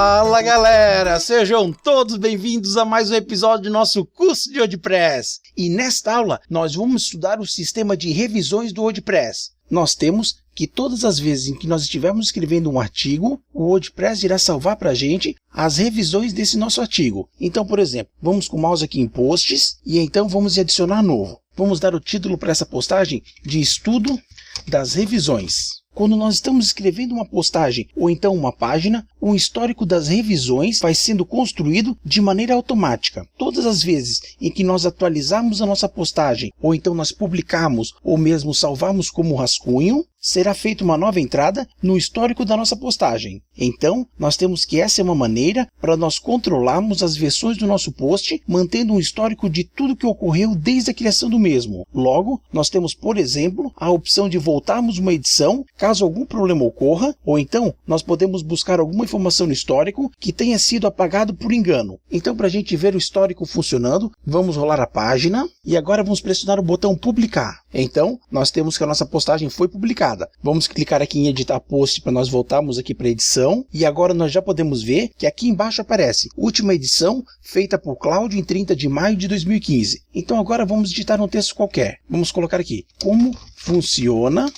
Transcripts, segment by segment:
Fala galera, sejam todos bem-vindos a mais um episódio do nosso curso de WordPress. E nesta aula nós vamos estudar o sistema de revisões do WordPress. Nós temos que todas as vezes em que nós estivermos escrevendo um artigo, o WordPress irá salvar para a gente as revisões desse nosso artigo. Então, por exemplo, vamos com o mouse aqui em posts e então vamos adicionar novo. Vamos dar o título para essa postagem de estudo das revisões. Quando nós estamos escrevendo uma postagem ou então uma página, o histórico das revisões vai sendo construído de maneira automática. Todas as vezes em que nós atualizarmos a nossa postagem, ou então nós publicarmos ou mesmo salvarmos como rascunho, será feita uma nova entrada no histórico da nossa postagem. Então, nós temos que essa é uma maneira para nós controlarmos as versões do nosso post, mantendo um histórico de tudo que ocorreu desde a criação do mesmo. Logo, nós temos, por exemplo, a opção de voltarmos uma edição, caso algum problema ocorra, ou então nós podemos buscar alguma informação no histórico que tenha sido apagado por engano. Então, para a gente ver o histórico funcionando, vamos rolar a página e agora vamos pressionar o botão publicar. Então, nós temos que a nossa postagem foi publicada. Vamos clicar aqui em editar post para nós voltarmos aqui para a edição e agora nós já podemos ver que aqui embaixo aparece última edição feita por Cláudio em 30 de maio de 2015. Então agora vamos digitar um texto qualquer. Vamos colocar aqui como funciona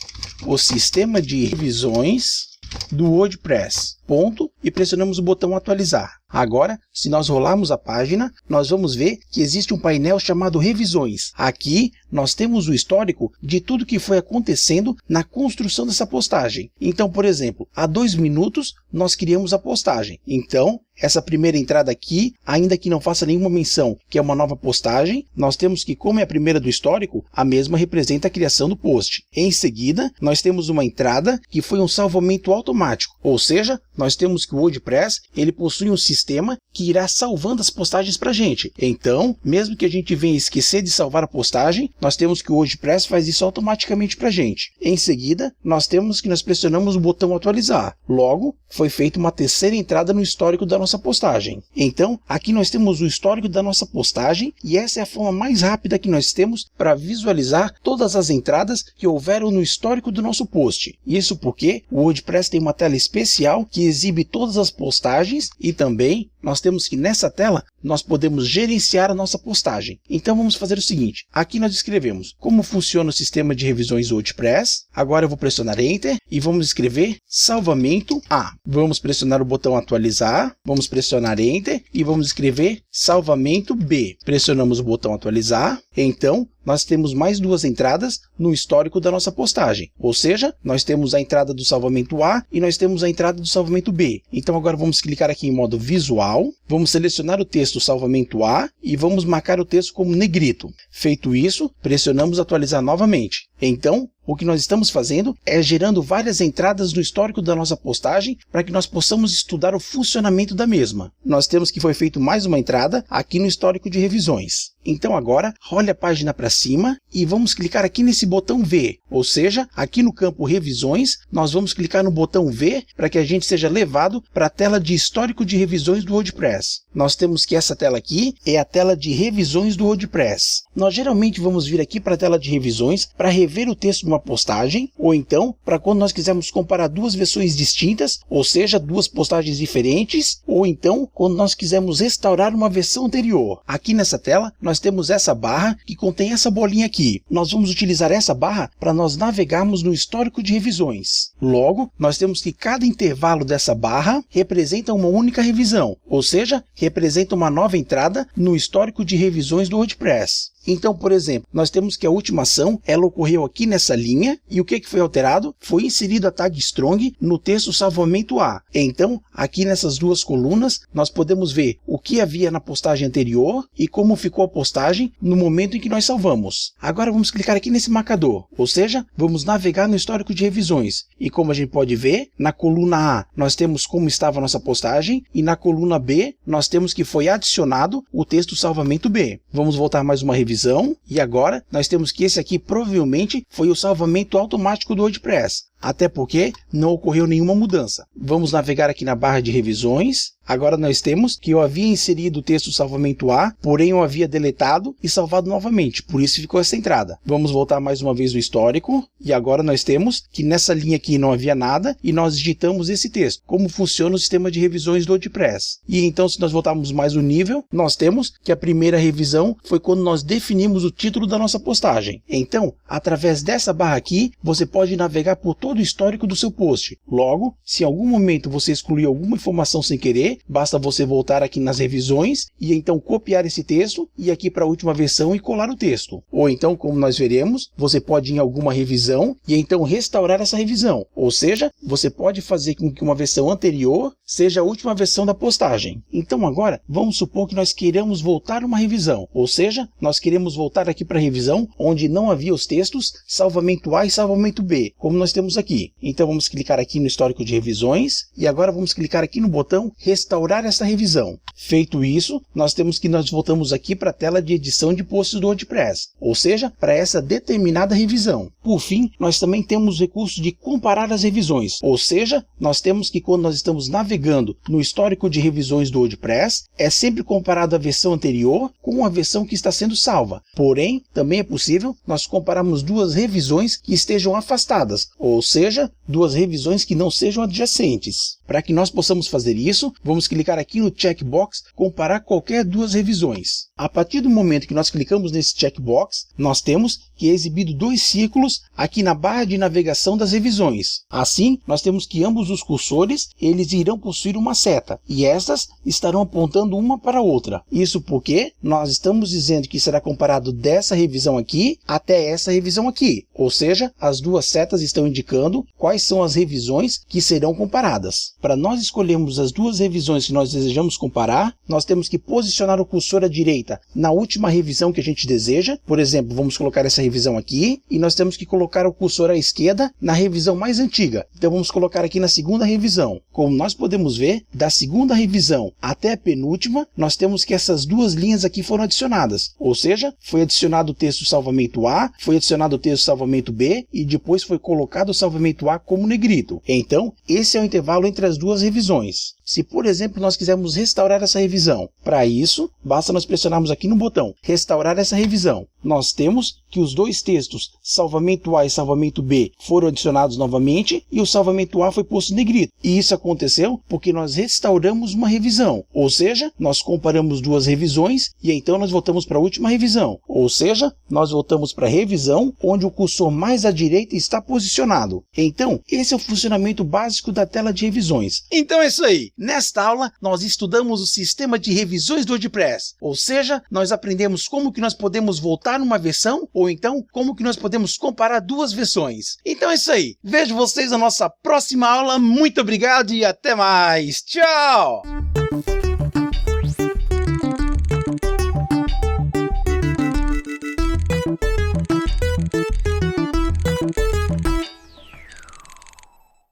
o sistema de revisões do WordPress. Ponto, e pressionamos o botão atualizar. Agora, se nós rolarmos a página, nós vamos ver que existe um painel chamado revisões. Aqui, nós temos o histórico de tudo que foi acontecendo na construção dessa postagem. Então, por exemplo, há 2 minutos, nós criamos a postagem. Então, essa primeira entrada aqui, ainda que não faça nenhuma menção que é uma nova postagem, nós temos que, como é a primeira do histórico, a mesma representa a criação do post. Em seguida, nós temos uma entrada que foi um salvamento automático, ou seja, nós temos que o WordPress ele possui um sistema que irá salvando as postagens para a gente. Então, mesmo que a gente venha esquecer de salvar a postagem, nós temos que o WordPress faz isso automaticamente para a gente. Em seguida, nós temos que nós pressionamos o botão atualizar. Logo, foi feita uma terceira entrada no histórico da nossa postagem. Então, aqui nós temos o histórico da nossa postagem e essa é a forma mais rápida que nós temos para visualizar todas as entradas que houveram no histórico do nosso post. Isso porque o WordPress tem uma tela especial que exibe todas as postagens e também nós temos que nessa tela nós podemos gerenciar a nossa postagem. Então vamos fazer o seguinte, aqui nós escrevemos como funciona o sistema de revisões WordPress, agora eu vou pressionar Enter e vamos escrever salvamento A. Vamos pressionar o botão atualizar, vamos pressionar Enter e vamos escrever salvamento B. Pressionamos o botão atualizar, então nós temos mais 2 entradas no histórico da nossa postagem. Ou seja, nós temos a entrada do salvamento A e nós temos a entrada do salvamento B. Então agora vamos clicar aqui em modo visual, vamos selecionar o texto salvamento A e vamos marcar o texto como negrito. Feito isso, pressionamos atualizar novamente. Então, o que nós estamos fazendo é gerando várias entradas no histórico da nossa postagem para que nós possamos estudar o funcionamento da mesma. Nós temos que foi feito mais uma entrada aqui no histórico de revisões. Então agora, role a página para cima e vamos clicar aqui nesse botão V, ou seja, aqui no campo revisões, nós vamos clicar no botão V para que a gente seja levado para a tela de histórico de revisões do WordPress. Nós temos que essa tela aqui é a tela de revisões do WordPress. Nós geralmente vamos vir aqui para a tela de revisões para rever o texto de uma postagem, ou então para quando nós quisermos comparar 2 versões distintas, ou seja, 2 postagens diferentes, ou então quando nós quisermos restaurar uma versão anterior. Aqui nessa tela nós temos essa barra que contém essa bolinha aqui. Nós vamos utilizar essa barra para nós navegarmos no histórico de revisões. Logo, nós temos que cada intervalo dessa barra representa uma única revisão, ou seja, representa uma nova entrada no histórico de revisões do WordPress. Então, por exemplo, nós temos que a última ação, ela ocorreu aqui nessa linha, e o que foi alterado? Foi inserido a tag strong no texto salvamento A. Então, aqui nessas 2 colunas, nós podemos ver o que havia na postagem anterior e como ficou a postagem no momento em que nós salvamos. Agora vamos clicar aqui nesse marcador, ou seja, vamos navegar no histórico de revisões. E como a gente pode ver, na coluna A nós temos como estava a nossa postagem e na coluna B nós temos que foi adicionado o texto salvamento B. Vamos voltar mais uma revisão e agora nós temos que esse aqui provavelmente foi o salvamento automático do WordPress. até porque não ocorreu nenhuma mudança. Vamos navegar aqui na barra de revisões. Agora nós temos que eu havia inserido o texto salvamento A, porém eu havia deletado e salvado novamente, por isso ficou essa entrada. Vamos voltar mais uma vez no histórico, e agora nós temos que nessa linha aqui não havia nada, e nós digitamos esse texto, como funciona o sistema de revisões do WordPress. E então, se nós voltarmos mais o nível, nós temos que a primeira revisão foi quando nós definimos o título da nossa postagem. Então, através dessa barra aqui, você pode navegar por todo o histórico do seu post. Logo, se em algum momento você excluiu alguma informação sem querer, basta você voltar aqui nas revisões e então copiar esse texto e aqui para a última versão e colar o texto. Ou então, como nós veremos, você pode ir em alguma revisão e então restaurar essa revisão. Ou seja, você pode fazer com que uma versão anterior seja a última versão da postagem. Então agora, vamos supor que nós queiramos voltar uma revisão. Ou seja, nós queremos voltar aqui para a revisão onde não havia os textos salvamento A e salvamento B, como nós temos aqui. Então vamos clicar aqui no histórico de revisões e agora vamos clicar aqui no botão restaurar essa revisão. Feito isso, nós voltamos aqui para a tela de edição de posts do WordPress, ou seja, para essa determinada revisão. Por fim, nós também temos o recurso de comparar as revisões, ou seja, nós temos que quando nós estamos navegando no histórico de revisões do WordPress, é sempre comparado a versão anterior com a versão que está sendo salva. Porém, também é possível nós compararmos duas revisões que estejam afastadas, ou seja, duas revisões que não sejam adjacentes. Para que nós possamos fazer isso, vamos clicar aqui no checkbox comparar qualquer duas revisões. A partir do momento que nós clicamos nesse checkbox, nós temos que é exibido dois círculos aqui na barra de navegação das revisões. Assim, nós temos que ambos os cursores eles irão possuir uma seta e essas estarão apontando uma para a outra. Isso porque nós estamos dizendo que será comparado dessa revisão aqui até essa revisão aqui. Ou seja, as duas setas estão indicando quais são as revisões que serão comparadas. Para nós escolhermos as duas revisões que nós desejamos comparar, nós temos que posicionar o cursor à direita na última revisão que a gente deseja. Por exemplo, vamos colocar essa revisão aqui e nós temos que colocar o cursor à esquerda na revisão mais antiga. Então vamos colocar aqui na segunda revisão. Como nós podemos ver, da segunda revisão até a penúltima, nós temos que essas duas linhas aqui foram adicionadas. Ou seja, foi adicionado o texto salvamento A, foi adicionado o texto salvamento B e depois foi colocado o salvamento A como negrito. Então, esse é o intervalo entre as duas revisões. Se, por exemplo, nós quisermos restaurar essa revisão, para isso, basta nós pressionarmos aqui no botão restaurar essa revisão. Nós temos que os dois textos, salvamento A e salvamento B, foram adicionados novamente e o salvamento A foi posto em negrito. E isso aconteceu porque nós restauramos uma revisão, ou seja, nós comparamos duas revisões e então nós voltamos para a última revisão, ou seja, nós voltamos para a revisão onde o cursor mais à direita está posicionado. Então, esse é o funcionamento básico da tela de revisões. Então é isso aí. Nesta aula, nós estudamos o sistema de revisões do WordPress, ou seja, nós aprendemos como que nós podemos voltar uma versão, ou então como que nós podemos comparar duas versões. Então é isso aí. Vejo vocês na nossa próxima aula. Muito obrigado e até mais. Tchau!